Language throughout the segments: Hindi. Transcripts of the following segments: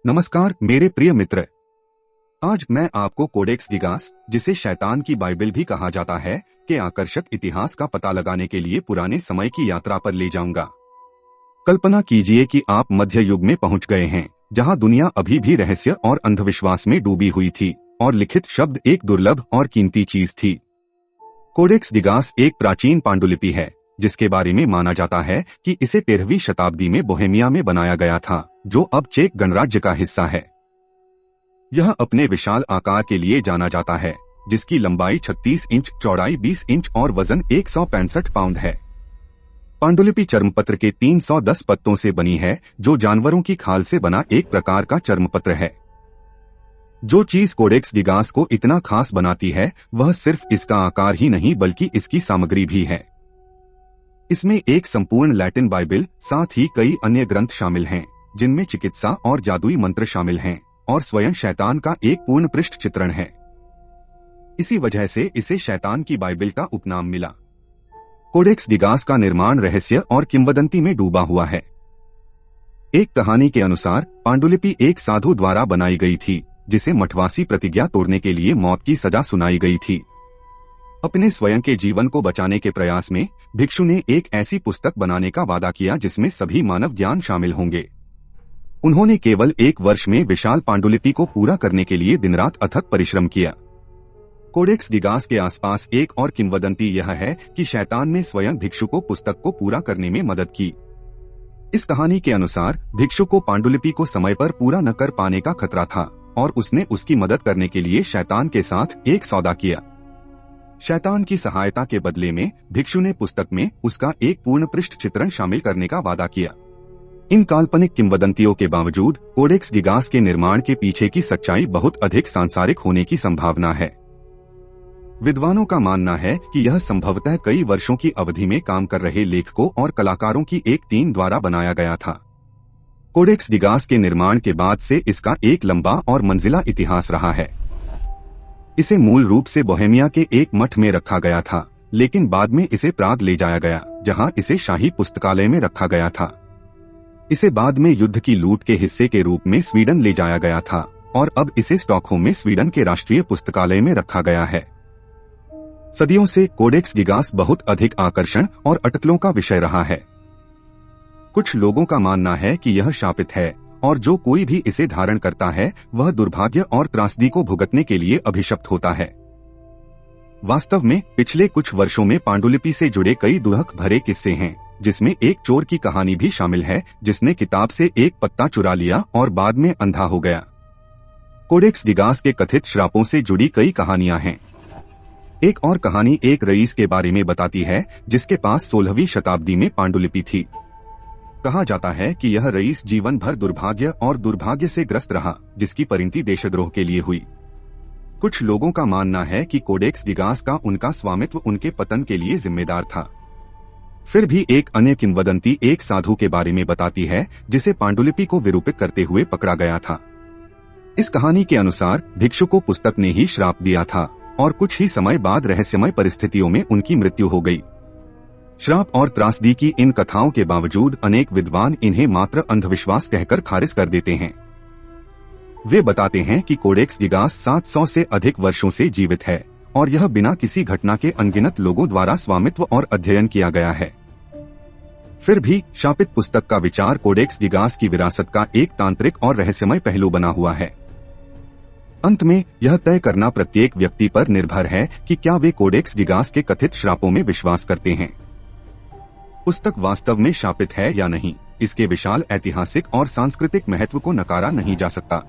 नमस्कार मेरे प्रिय मित्र। आज मैं आपको कोडेक्स गिगास, जिसे शैतान की बाइबल भी कहा जाता है, के आकर्षक इतिहास का पता लगाने के लिए पुराने समय की यात्रा पर ले जाऊंगा। कल्पना कीजिए कि आप मध्य युग में पहुंच गए हैं, जहां दुनिया अभी भी रहस्य और अंधविश्वास में डूबी हुई थी और लिखित शब्द एक दुर्लभ और कीमती चीज थी। कोडेक्स गिगास एक प्राचीन पांडुलिपि है, जिसके बारे में माना जाता है कि इसे 13वीं शताब्दी में बोहेमिया में बनाया गया था, जो अब चेक गणराज्य का हिस्सा है। यह अपने विशाल आकार के लिए जाना जाता है, जिसकी लंबाई 36 इंच, चौड़ाई 20 इंच और वजन 165 पाउंड है। पांडुलिपि चर्मपत्र के 310 पत्तों से बनी है, जो जानवरों की खाल से बना एक प्रकार का चर्मपत्र है। जो चीज कोडेक्स गिगास को इतना खास बनाती है, वह सिर्फ इसका आकार ही नहीं बल्कि इसकी सामग्री भी है। इसमें एक संपूर्ण लैटिन बाइबल, साथ ही कई अन्य ग्रंथ शामिल हैं, जिनमें चिकित्सा और जादुई मंत्र शामिल हैं, और स्वयं शैतान का एक पूर्ण पृष्ठ चित्रण है। इसी वजह से इसे शैतान की बाइबल का उपनाम मिला। कोडेक्स गिगास का निर्माण रहस्य और किंवदंती में डूबा हुआ है। एक कहानी के अनुसार पांडुलिपि एक साधु द्वारा बनाई गई थी, जिसे मठवासी प्रतिज्ञा तोड़ने के लिए मौत की सजा सुनाई गई थी। अपने स्वयं के जीवन को बचाने के प्रयास में भिक्षु ने एक ऐसी पुस्तक बनाने का वादा किया जिसमें सभी मानव ज्ञान शामिल होंगे। उन्होंने केवल एक वर्ष में विशाल पांडुलिपि को पूरा करने के लिए दिन रात अथक परिश्रम किया। कोडेक्स गिगास के आसपास एक और किंवदंती यह है कि शैतान ने स्वयं भिक्षु को पुस्तक को पूरा करने में मदद की। इस कहानी के अनुसार भिक्षु को पांडुलिपि को समय पर पूरा न कर पाने का खतरा था और उसने उसकी मदद करने के लिए शैतान के साथ एक सौदा किया। शैतान की सहायता के बदले में भिक्षु ने पुस्तक में उसका एक पूर्ण पृष्ठ चित्रण शामिल करने का वादा किया। इन काल्पनिक किंवदंतियों के बावजूद कोडेक्स गिगास के निर्माण के पीछे की सच्चाई बहुत अधिक सांसारिक होने की संभावना है। विद्वानों का मानना है कि यह संभवतः कई वर्षों की अवधि में काम कर रहे लेखकों और कलाकारों की एक टीम द्वारा बनाया गया था। कोडेक्स गिगास के निर्माण के बाद से इसका एक लंबा और मंजिला इतिहास रहा है। इसे मूल रूप से बोहेमिया के एक मठ में रखा गया था, लेकिन बाद में इसे प्राग ले जाया गया, जहां इसे शाही पुस्तकालय में रखा गया था। इसे बाद में युद्ध की लूट के हिस्से के रूप में स्वीडन ले जाया गया था और अब इसे स्टॉकहोम में स्वीडन के राष्ट्रीय पुस्तकालय में रखा गया है। सदियों से कोडेक्स गिगास बहुत अधिक आकर्षण और अटकलों का विषय रहा है। कुछ लोगों का मानना है कि यह शापित है और जो कोई भी इसे धारण करता है वह दुर्भाग्य और त्रासदी को भुगतने के लिए अभिशप्त होता है। वास्तव में पिछले कुछ वर्षों में पांडुलिपि से जुड़े कई दुखद भरे किस्से हैं, जिसमें एक चोर की कहानी भी शामिल है, जिसने किताब से एक पत्ता चुरा लिया और बाद में अंधा हो गया। कोडेक्स गिगास के कथित श्रापों से जुड़ी कई कहानियां हैं। एक और कहानी एक रईस के बारे में बताती है, जिसके पास 16वीं शताब्दी में पांडुलिपि थी। कहा जाता है कि यह रईस जीवन भर दुर्भाग्य से ग्रस्त रहा, जिसकी परिणति देशद्रोह के लिए हुई। कुछ लोगों का मानना है कि कोडेक्स गिगास का उनका स्वामित्व उनके पतन के लिए जिम्मेदार था। फिर भी एक अन्य किंवदंती एक साधु के बारे में बताती है, जिसे पांडुलिपि को विरूपित करते हुए पकड़ा गया था। इस कहानी के अनुसार भिक्षु को पुस्तक ने ही श्राप दिया था और कुछ ही समय बाद रहस्यमय परिस्थितियों में उनकी मृत्यु हो गई। श्राप और त्रासदी की इन कथाओं के बावजूद अनेक विद्वान इन्हें मात्र अंधविश्वास कहकर खारिज कर देते हैं। वे बताते हैं कि कोडेक्स गिगास 700 से अधिक वर्षों से जीवित है और यह बिना किसी घटना के अनगिनत लोगों द्वारा स्वामित्व और अध्ययन किया गया है। फिर भी शापित पुस्तक का विचार कोडेक्स गिगास की विरासत का एक तांत्रिक और रहस्यमय पहलू बना हुआ है। अंत में यह तय करना प्रत्येक व्यक्ति पर निर्भर है कि क्या वे कोडेक्स गिगास के कथित श्रापों में विश्वास करते हैं। पुस्तक वास्तव में शापित है या नहीं, इसके विशाल ऐतिहासिक और सांस्कृतिक महत्व को नकारा नहीं जा सकता।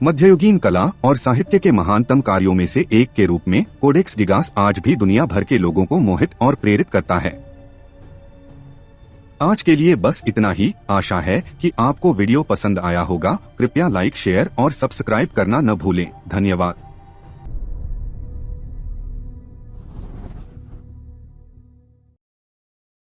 मध्ययुगीन कला और साहित्य के महानतम कार्यों में से एक के रूप में कोडेक्स गिगास आज भी दुनिया भर के लोगों को मोहित और प्रेरित करता है। आज के लिए बस इतना ही। आशा है कि आपको वीडियो पसंद आया होगा। कृपया लाइक, शेयर और सब्सक्राइब करना न भूलें। धन्यवाद।